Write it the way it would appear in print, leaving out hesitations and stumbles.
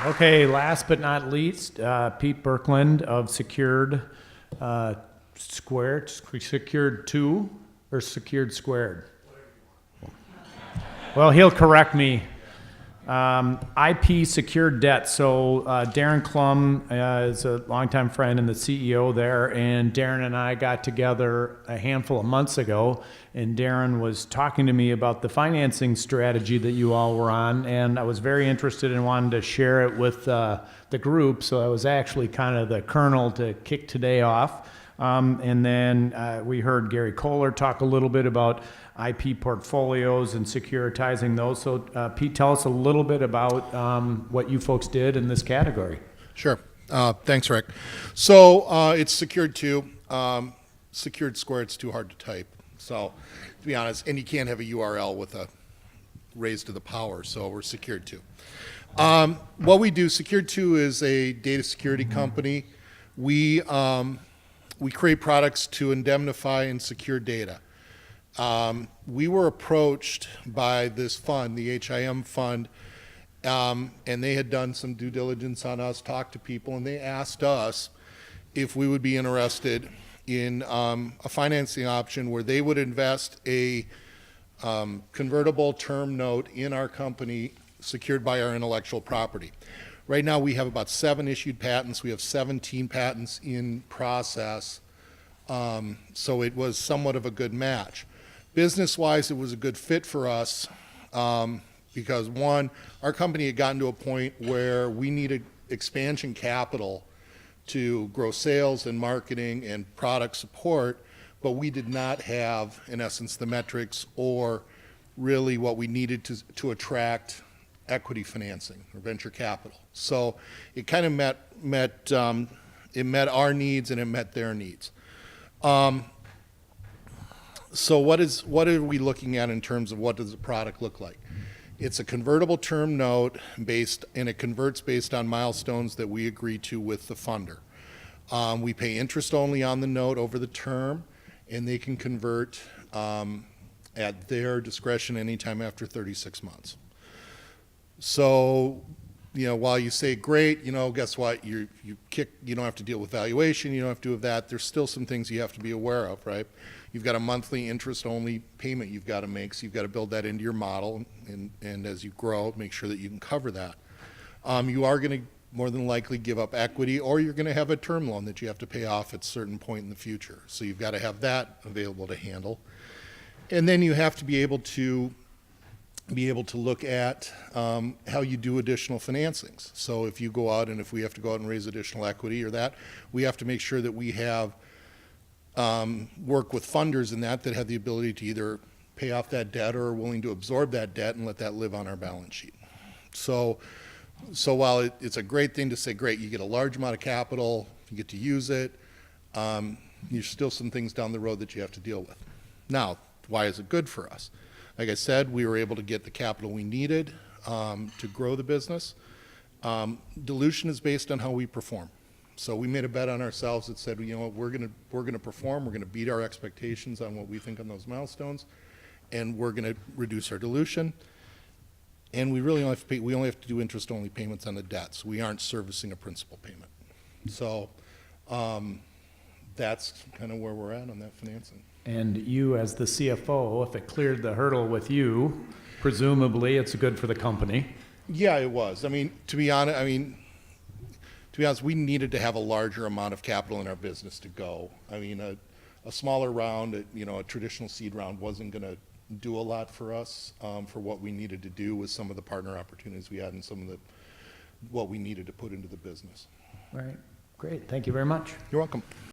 Okay, last but not least, Pete Birkeland of Secured Squared, Secured2, or Secured Squared. Well, he'll correct me. IP secured debt. So Darren Klum is a longtime friend and the CEO there, and Darren and I got together a handful of months ago, and Darren was talking to me about the financing strategy that you all were on, and I was very interested and wanted to share it with the group, so I was actually kind of the kernel to kick today off. And then we heard Gary Kohler talk a little bit about IP portfolios and securitizing those. So Pete, tell us a little bit about what you folks did in this category. Sure. Thanks, Rick. So it's Secured2. Secured Square, it's too hard to type. So to be honest, and you can't have a URL with a raised to the power, so we're Secured2. What we do, Secured2 is a data security company. We create products to indemnify and secure data. We were approached by this fund, the HIM fund, and they had done some due diligence on us, talked to people, and they asked us if we would be interested in a financing option where they would invest a convertible term note in our company secured by our intellectual property. Right now we have about 7 issued patents. We have 17 patents in process. So it was somewhat of a good match. Business-wise, it was a good fit for us because, one, our company had gotten to a point where we needed expansion capital to grow sales and marketing and product support, but we did not have, in essence, the metrics or really what we needed to attract equity financing or venture capital. So it kind of met our needs and it met their needs. So what are we looking at in terms of what does the product look like? It's a convertible term note and it converts based on milestones that we agree to with the funder. We pay interest only on the note over the term, and they can convert at their discretion anytime after 36 months. So, while you say great, guess what? You don't have to deal with valuation, you don't have to do with that. There's still some things you have to be aware of, right? You've got a monthly interest-only payment you've got to make, so you've got to build that into your model, and as you grow, make sure that you can cover that. You are going to more than likely give up equity, or you're going to have a term loan that you have to pay off at a certain point in the future. So you've got to have that available to handle. And then you have to be able to look at how you do additional financings. So if you go out and if we have to go out and raise additional equity or that, we have to make sure that we have work with funders in that have the ability to either pay off that debt or are willing to absorb that debt and let that live on our balance sheet. So while it's a great thing to say, great, you get a large amount of capital, you get to use it, there's still some things down the road that you have to deal with. Now, why is it good for us? Like I said, we were able to get the capital we needed to grow the business. Dilution is based on how we perform. So we made a bet on ourselves that said, we're going to perform, we're going to beat our expectations on what we think on those milestones, and we're going to reduce our dilution. And we really only have to do interest-only payments on the debt, so we aren't servicing a principal payment. So that's kind of where we're at on that financing. And you, as the CFO, if it cleared the hurdle with you, presumably it's good for the company. Yeah, it was. To be honest, we needed to have a larger amount of capital in our business to go. A smaller round, a traditional seed round wasn't going to do a lot for us for what we needed to do with some of the partner opportunities we had and some of what we needed to put into the business. Right. Great. Thank you very much. You're welcome.